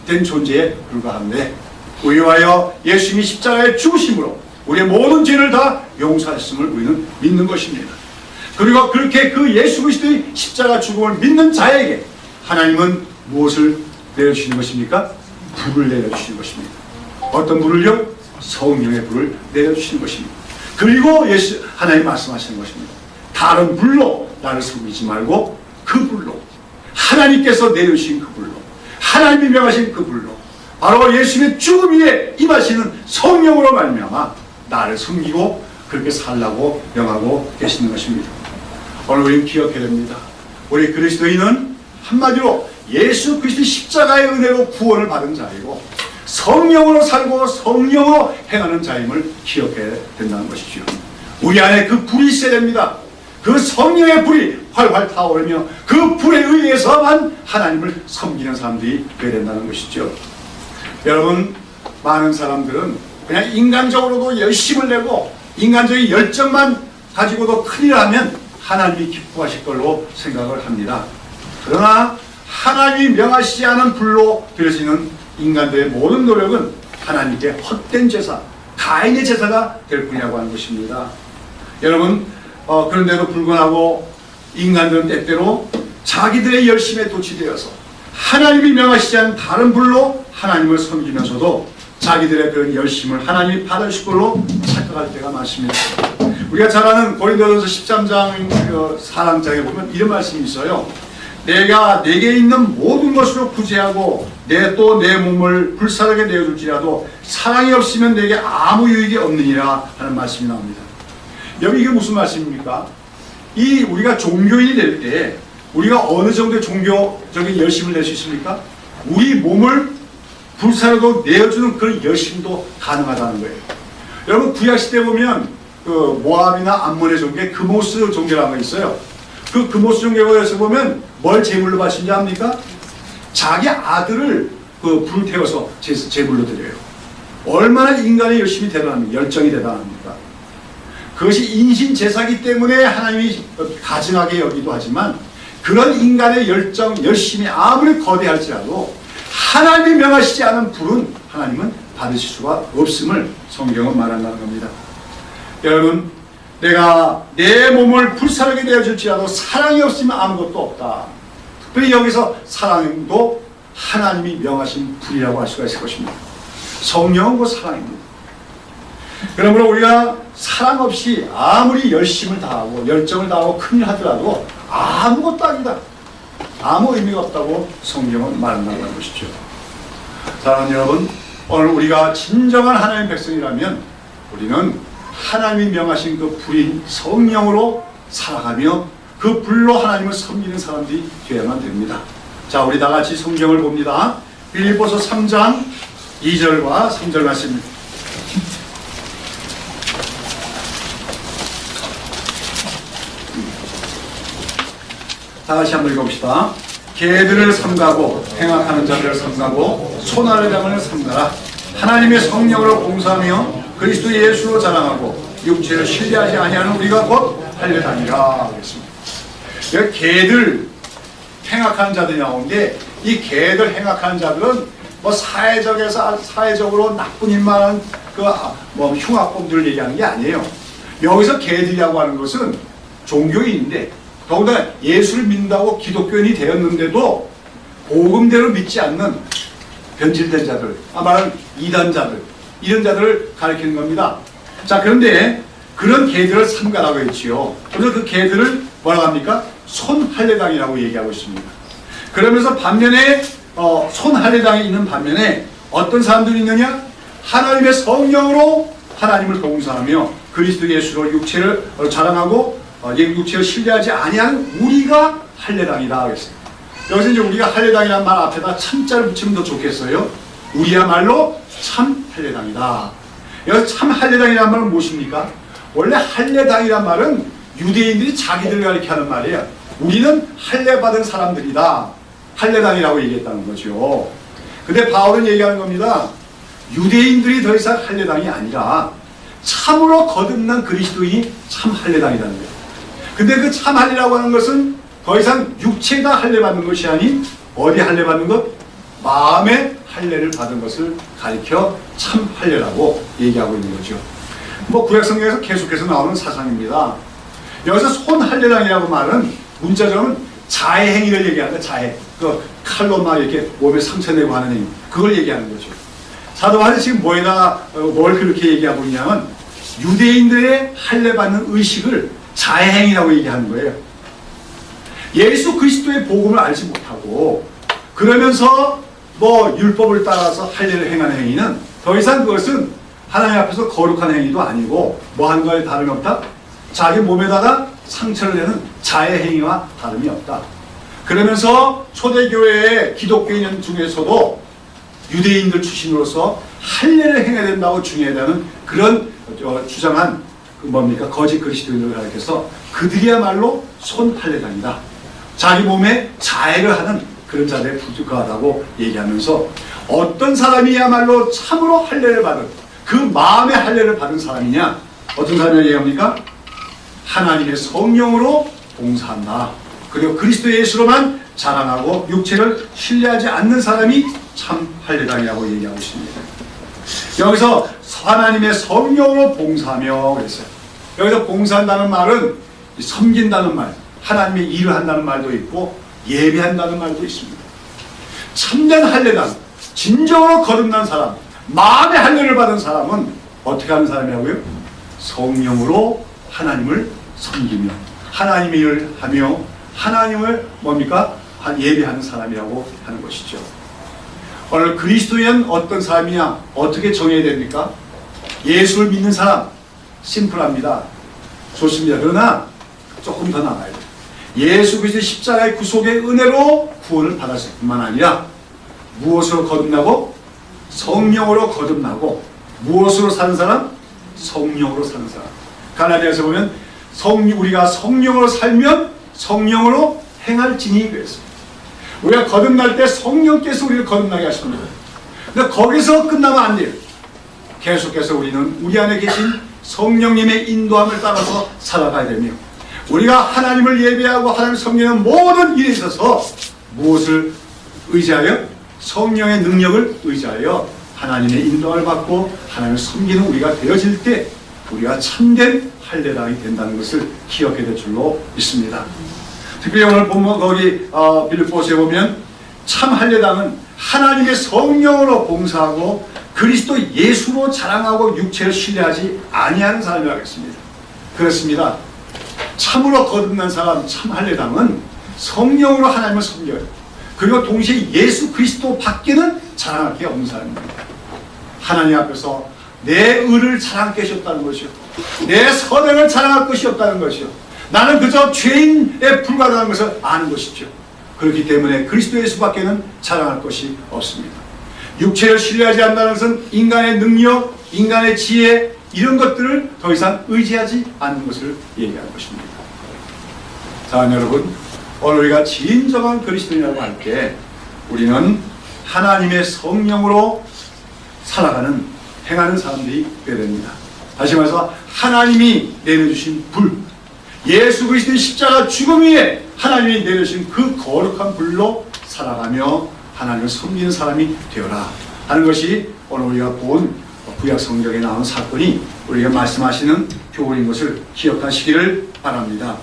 된 존재에 불과한데, 우리와여 예수님이 십자가에 죽으심으로 우리의 모든 죄를 다 용서하셨음을 우리는 믿는 것입니다. 그리고 그렇게 그 예수 그리스도의 십자가 죽음을 믿는 자에게 하나님은 무엇을 내려주시는 것입니까? 불을 내려주시는 것입니다. 어떤 불을요? 성령의 불을 내려주시는 것입니다. 그리고 하나님 말씀하시는 것입니다. 다른 불로 나를 섬기지 말고 그 불로, 하나님께서 내려주신 그 불로, 하나님이 명하신 그 불로, 바로 예수님의 죽음 위에 임하시는 성령으로 말미암아 나를 섬기고 그렇게 살라고 명하고 계시는 것입니다. 오늘 우리는 기억해야 됩니다. 우리 그리스도인은 한마디로 예수 그리스도의 십자가의 은혜로 구원을 받은 자이고, 성령으로 살고 성령으로 행하는 자임을 기억해야 된다는 것이죠. 우리 안에 그 불이 있어야 됩니다. 그 성령의 불이 활활 타오르며 그 불에 의해서만 하나님을 섬기는 사람들이 되어야 된다는 것이죠. 여러분, 많은 사람들은 그냥 인간적으로도 열심을 내고 인간적인 열정만 가지고도 큰일 하면 하나님이 기뻐하실 걸로 생각을 합니다. 그러나 하나님이 명하시지 않은 불로 드려지는 인간들의 모든 노력은 하나님께 헛된 제사, 가인의 제사가 될 뿐이라고 하는 것입니다. 여러분, 그런데도 불구하고 인간들은 때때로 자기들의 열심에 도취되어서 하나님이 명하시지 않은 다른 불로 하나님을 섬기면서도 자기들의 그런 열심을 하나님이 받으실 걸로 착각할 때가 많습니다. 우리가 잘 아는 고린도전서 13장 4장에 보면 이런 말씀이 있어요. 내가 내게 있는 모든 것으로 구제하고 내 몸을 불사르게 내어줄지라도 사랑이 없으면 내게 아무 유익이 없느니라 하는 말씀이 나옵니다. 여기 이게 무슨 말씀입니까? 우리가 종교인이 될 때 우리가 어느 정도의 종교적인 열심을 낼 수 있습니까? 우리 몸을 불사르도 내어주는 그런 열심도 가능하다는 거예요. 여러분, 구약시대 보면 그 모압이나 암몬의 종교에 그모스 종교라는 거 있어요. 그 그모스 종교에서 보면 뭘 제물로 바치는지 압니까? 자기 아들을 불 태워서 제물로 드려요. 얼마나 인간의 열심이 대단합니까? 열정이 대단합니까? 그것이 인신 제사기 때문에 하나님이 가증하게 여기도 하지만, 그런 인간의 열정, 열심이 아무리 거대할지라도 하나님이 명하시지 않은 불은 하나님은 받으실 수가 없음을 성경은 말한다는 겁니다. 여러분, 내가 내 몸을 불사르게 내어줄지라도 사랑이 없으면 아무것도 없다. 특별히 여기서 사랑도 하나님이 명하신 불이라고 할 수가 있을 것입니다. 성령은 그 사랑입니다. 그러므로 우리가 사랑 없이 아무리 열심을 다하고 열정을 다하고 큰일 하더라도 아무것도 아니다, 아무 의미가 없다고 성경은 말한다는 것이죠. 사랑하는 여러분, 오늘 우리가 진정한 하나님의 백성이라면 우리는 하나님이 명하신 그 불인 성령으로 살아가며 그 불로 하나님을 섬기는 사람들이 되어야만 됩니다. 자, 우리 다같이 성경을 봅니다. 빌립보서 3장 2절과 3절 말씀입니다. 다같이 한번 읽어봅시다. 개들을 삼가고 행악하는 자들을 삼가고 손아래장을 삼가라. 하나님의 성령으로 봉사하며 그리스도 예수로 자랑하고 육체를 신뢰하지 아니하는 우리가 곧 달려다니라 그랬습니다. 여기 개들 행악하는 자들이 나오는데, 이 개들 행악하는 자들은 뭐 사회적으로 나쁜 일만 하는 흉악범들을 얘기하는 게 아니에요. 여기서 개들이라고 하는 것은 종교인인데, 더군다나 예수를 믿는다고 기독교인이 되었는데도 복음대로 믿지 않는 변질된 자들, 말하는 이단자들, 이런 자들을 가리키는 겁니다. 자, 그런데 그런 개들을 삼가라고 했지요. 그래서 그 개들을 뭐라고 합니까? 손할례당이라고 얘기하고 있습니다. 그러면서 반면에 손할례당에 있는 반면에 어떤 사람들이 있느냐? 하나님의 성령으로 하나님을 봉사하며 그리스도 예수로 육체를 자랑하고 육체를 신뢰하지 아니하는 우리가 할례당이다 그랬어요. 여기서 이제 우리가 할례당이라는 말 앞에다 참자를 붙이면 더 좋겠어요. 우리야말로 참 할례당이다. 여기서 참 할례당이라는 말은 무엇입니까? 원래 할례당이란 말은 유대인들이 자기들을 가리키는 말이에요. 우리는 할례받은 사람들이다. 할례당이라고 얘기했다는 거죠. 근데 바울은 얘기하는 겁니다. 유대인들이 더 이상 할례당이 아니라 참으로 거듭난 그리스도인이 참 할례당이라는 거예요. 근데 그 참 할례라고 하는 것은 더 이상 육체가 할례받는 것이 아닌 어디 할례받는 것? 마음의 할례를 받은 것을 가리켜 참 할례라고 얘기하고 있는 거죠. 뭐 구약성경에서 계속해서 나오는 사상입니다. 여기서 손할례당이라고 말은 문자적으로는 자해 행위를 얘기하는 거예요. 자해. 그 칼로 막 이렇게 몸에 상처 내고 하는 행위. 그걸 얘기하는 거죠. 사도 바울이 지금 뭘 그렇게 얘기하고 있냐면 유대인들의 할례받는 의식을 자해 행위라고 얘기하는 거예요. 예수 그리스도의 복음을 알지 못하고 그러면서 뭐 율법을 따라서 할례를 행하는 행위는 더 이상 그것은 하나님 앞에서 거룩한 행위도 아니고 뭐 하는 거에 다름이 없다? 자기 몸에다가 상처를 내는 자해 행위와 다름이 없다. 그러면서 초대교회의 기독교인 중에서도 유대인들 출신으로서 할례를 행해야 된다고 중요하다는 그런 주장한 뭡니까? 거짓 그리스도인들을 가리켜서 그들이야말로 손할례당이다. 자기 몸에 자해를 하는 그런 자들에 불과하다고 얘기하면서 어떤 사람이야말로 참으로 할례를 받은 그 마음의 할례를 받은 사람이냐? 어떤 사람이라고 얘기합니까? 하나님의 성령으로 봉사한다. 그리고 그리스도 예수로만 자랑하고 육체를 신뢰하지 않는 사람이 참 할례당이라고 얘기하고 있습니다. 여기서 하나님의 성령으로 봉사하며 그랬어요. 여기서 봉사한다는 말은 섬긴다는 말, 하나님의 일을 한다는 말도 있고 예배한다는 말도 있습니다. 참된 할례당, 진정으로 거듭난 사람, 마음의 할례를 받은 사람은 어떻게 하는 사람이라고요? 성령으로 하나님을 섬기며 하나님의 일을 하며 하나님을 뭡니까? 예배하는 사람이라고 하는 것이죠. 오늘 그리스도인 어떤 사람이냐? 어떻게 정해야 됩니까? 예수를 믿는 사람, 심플합니다. 좋습니다. 그러나 조금 더 나가야 돼요. 예수 그리스도의 십자가의 구속의 은혜로 구원을 받았을 뿐만 아니라 무엇으로 거듭나고? 성령으로 거듭나고 무엇으로 사는 사람? 성령으로 사는 사람. 갈라디아서 보면 우리가 성령으로 살면 성령으로 행할지니 그랬습니다. 우리가 거듭날 때 성령께서 우리를 거듭나게 하십니다. 근데 거기서 끝나면 안 돼요. 계속해서 우리는 우리 안에 계신 성령님의 인도함을 따라서 살아가야 되며 우리가 하나님을 예배하고 하나님을 섬기는 모든 일에 있어서 무엇을 의지하여? 성령의 능력을 의지하여 하나님의 인도함을 받고 하나님을 섬기는 우리가 되어질 때 우리가 참된 할례당이 된다는 것을 기억해야 될 줄로 믿습니다. 특별히 오늘 보면 거기 빌립보서에 보면 참 할례당은 하나님의 성령으로 봉사하고 그리스도 예수로 자랑하고 육체를 신뢰하지 아니하는 사람이라고 했습니다. 그렇습니다. 참으로 거듭난 사람 참 할례당은 성령으로 하나님을 섬겨요. 그리고 동시에 예수 그리스도 밖에는 자랑할 게 없는 사람입니다. 하나님 앞에서 내 의를 자랑할 것이 없다는 것이요. 내 선행을 자랑할 것이 없다는 것이요. 나는 그저 죄인에 불과하다는 것을 아는 것이죠. 그렇기 때문에 그리스도 예수밖에는 자랑할 것이 없습니다. 육체를 신뢰하지 않는다는 것은 인간의 능력, 인간의 지혜 이런 것들을 더 이상 의지하지 않는 것을 얘기하는 것입니다. 자, 여러분, 오늘 우리가 진정한 그리스도인이라고 할 때 우리는 하나님의 성령으로 살아가는, 행하는 사람들이 되어야 됩니다. 다시 말해서 하나님이 내려주신 불, 예수 그리스도의 십자가 죽음 위에 하나님이 내려주신 그 거룩한 불로 살아가며 하나님을 섬기는 사람이 되어라 하는 것이 오늘 우리가 본 구약 성경에 나온 사건이 우리가 말씀하시는 교훈인 것을 기억하시기를 바랍니다.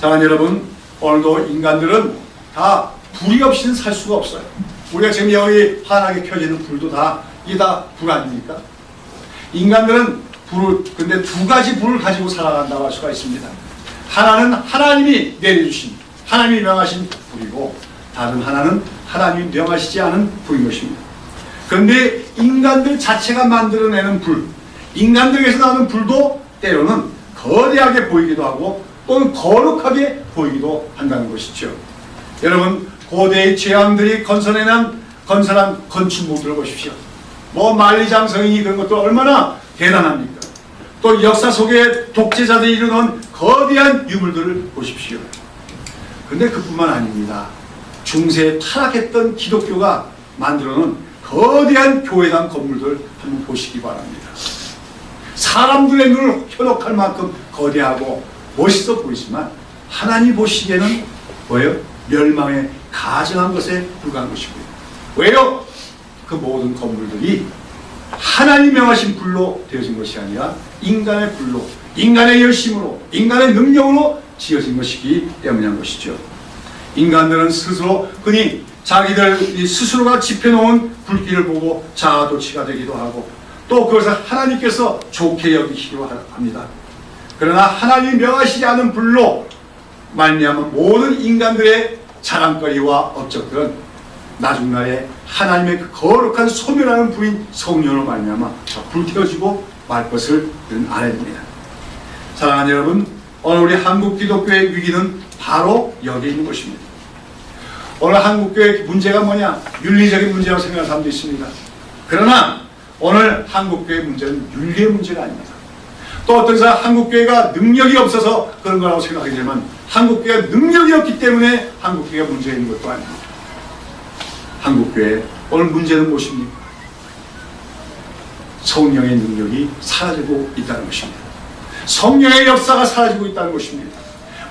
자, 여러분, 오늘도 인간들은 다 불이 없이는 살 수가 없어요. 우리가 지금 여기 환하게 켜지는 불도 이게 다 불 아닙니까? 인간들은 근데 두 가지 불을 가지고 살아간다고 할 수가 있습니다. 하나는 하나님이 내려주신 하나님이 명하신 불이고, 다른 하나는 하나님이 명하시지 않은 불인 것입니다. 그런데 인간들 자체가 만들어내는 불, 인간들에게서 나오는 불도 때로는 거대하게 보이기도 하고 또는 거룩하게 보이기도 한다는 것이죠. 여러분, 고대의 제왕들이 건설한 건축물들을 보십시오. 뭐 만리장성이니 그런 것도 얼마나 대단합니까? 또 역사 속에 독재자들이 이루는 거대한 유물들을 보십시오. 근데 그뿐만 아닙니다. 중세에 타락했던 기독교가 만들어놓은 거대한 교회당 건물들 한번 보시기 바랍니다. 사람들의 눈을 현혹할 만큼 거대하고 멋있어 보이지만 하나님 보시기에는 뭐예요? 멸망에 가증한 것에 불과한 것이고요. 왜요? 그 모든 건물들이 하나님 명하신 불로 되어진 것이 아니라 인간의 불로, 인간의 열심으로, 인간의 능력으로 지어진 것이기 때문인 것이죠. 인간들은 스스로 흔히 자기들 스스로가 지펴놓은 불길을 보고 자아도취가 되기도 하고 또 그것을 하나님께서 좋게 여기시기도 합니다. 그러나 하나님이 명하시지 않은 불로 말미암아 모든 인간들의 자랑거리와 업적들은 나중날에 하나님의 그 거룩한 소멸하는 불인 성령으로 말미암아 불태워지고 말 것을 알아야 됩니다. 사랑하는 여러분, 오늘 우리 한국 기독교의 위기는 바로 여기에 있는 것입니다. 오늘 한국교회의 문제가 뭐냐? 윤리적인 문제라고 생각하는 사람도 있습니다. 그러나 오늘 한국교회의 문제는 윤리의 문제가 아닙니다. 또 어떤 사람 한국교회가 능력이 없어서 그런 거라고 생각하지만 한국교회가 능력이 없기 때문에 한국교회가 문제가 있는 것도 아닙니다. 한국교회 오늘 문제는 무엇입니까? 성령의 능력이 사라지고 있다는 것입니다. 성령의 역사가 사라지고 있다는 것입니다.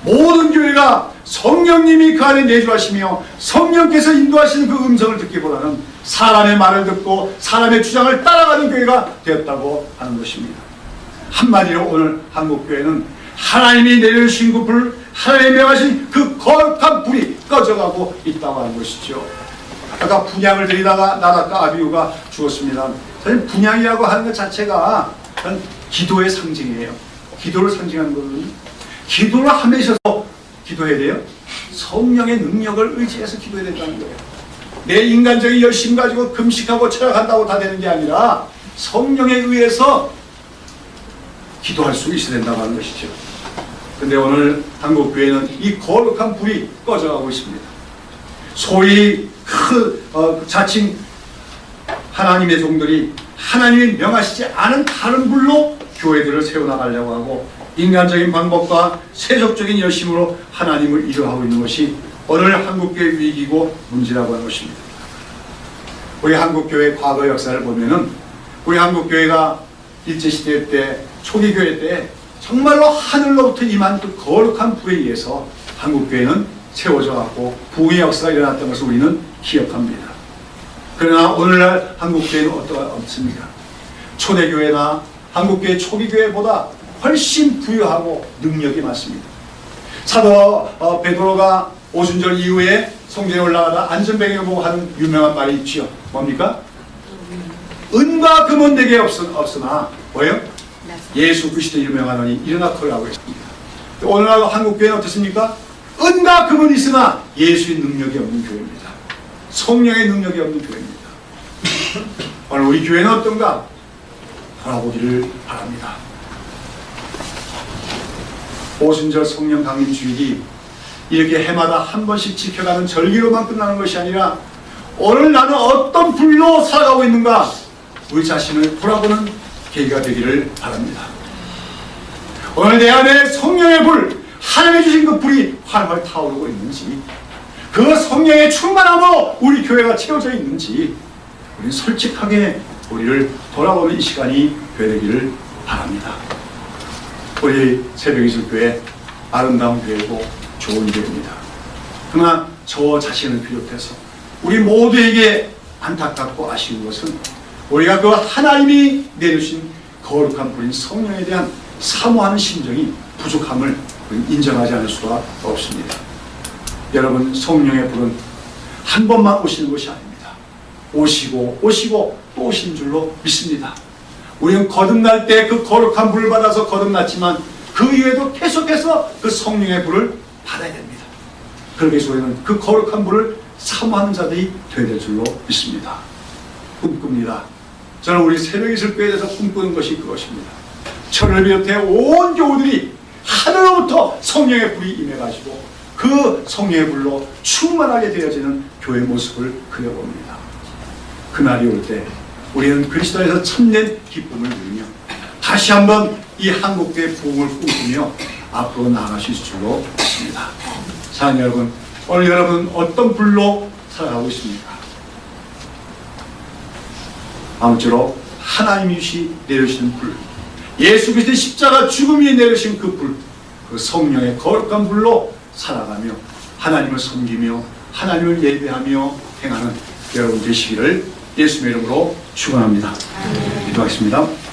모든 교회가 성령님이 그 안에 내주하시며 성령께서 인도하시는 그 음성을 듣기보다는 사람의 말을 듣고 사람의 주장을 따라가는 교회가 되었다고 하는 것입니다. 한마디로 오늘 한국교회는 하나님이 내려주신 그 불, 하나님이 명하신 그 거룩한 불이 꺼져가고 있다고 하는 것이죠. 아까 분향을 드리다가 나닷과 아비후가 죽었습니다. 사실 분향이라고 하는 것 자체가 기도의 상징이에요. 기도를 상징하는 거거든요. 기도를 하면서 기도해야 돼요. 성령의 능력을 의지해서 기도해야 된다는 거예요. 내 인간적인 열심 가지고 금식하고 철학한다고 다 되는 게 아니라 성령에 의해서 기도할 수 있어야 된다고 하는 것이죠. 그런데 오늘 한국교회는 이 거룩한 불이 꺼져가고 있습니다. 소위 자칭 하나님의 종들이 하나님이 명하시지 않은 다른 불로 교회들을 세워나가려고 하고 인간적인 방법과 세속적인 열심으로 하나님을 이루어하고 있는 것이 오늘 한국교회의 위기고 문제라고 하는 것입니다. 우리 한국교회의 과거 역사를 보면은 우리 한국교회가 일제시대 때 초기교회 때 정말로 하늘로부터 임한 그 거룩한 불에 의해서 한국교회는 세워져 갖고 부흥의 역사가 일어났던 것을 우리는 기억합니다. 그러나 오늘날 한국교회는 어떻습니까? 초대교회나 한국교회 초기교회보다 훨씬 부유하고 능력이 많습니다. 사도 베드로가 오순절 이후에 성전에 올라가다 안전뱅이를 보고 하는 유명한 말이 있지요. 뭡니까? 은과 금은 내게 없으나 뭐예요? 예수 그리스도 유명하노니 일어나 걸으라고 했습니다. 오늘날 한국교회는 어떻습니까? 은과 금은 있으나 예수의 능력이 없는 교회입니다. 성령의 능력이 없는 교회입니다. 오늘 우리 교회는 어떤가? 돌아보기를 바랍니다. 오순절 성령 강림 주일이 이렇게 해마다 한 번씩 지켜가는 절기로만 끝나는 것이 아니라 오늘 나는 어떤 불로 살아가고 있는가 우리 자신을 돌아보는 계기가 되기를 바랍니다. 오늘 내 안에 성령의 불, 하나님이 주신 그 불이 활활 타오르고 있는지 그 성령의 충만함으로 우리 교회가 채워져 있는지 우리는 솔직하게 우리를 돌아보는 이 시간이 되기를 바랍니다. 우리 새벽이슬교회 아름다운 교회고 좋은 교회입니다. 그러나 저 자신을 비롯해서 우리 모두에게 안타깝고 아쉬운 것은 우리가 그 하나님이 내주신 거룩한 불인 성령에 대한 사모하는 심정이 부족함을 인정하지 않을 수가 없습니다. 여러분, 성령의 불은 한 번만 오시는 것이 아닙니다. 오시고 또 오신 줄로 믿습니다. 우리는 거듭날 때 그 거룩한 불을 받아서 거듭났지만 그 이후에도 계속해서 그 성령의 불을 받아야 됩니다. 그렇게 해서 우리는 그 거룩한 분을 사모하는 자들이 되어야 될 줄로 믿습니다. 꿈꿉니다. 저는 우리 새벽 이슬교회에 대해서 꿈꾸는 것이 그것입니다. 저를 비롯해 온 교우들이 하늘로부터 성령의 불이 임해가지고 그 성령의 불로 충만하게 되어지는 교회 모습을 그려봅니다. 그날이 올 때 우리는 그리스도 안에서 참된 기쁨을 누리며 다시 한번 이 한국교회 부흥을 꿈꾸며 앞으로 나아가실 줄로 믿습니다. 사랑하는 여러분, 오늘 여러분 어떤 불로 살아가고 있습니까? 아무쪼록 하나님이 내려주시는 불, 예수 그리스도의 십자가 죽음이 내려주신 그 불, 그 성령의 거룩한 불로 살아가며 하나님을 섬기며 하나님을 예배하며 행하는 여러분 되시기를 예수님의 이름으로 축원합니다. 기도하겠습니다.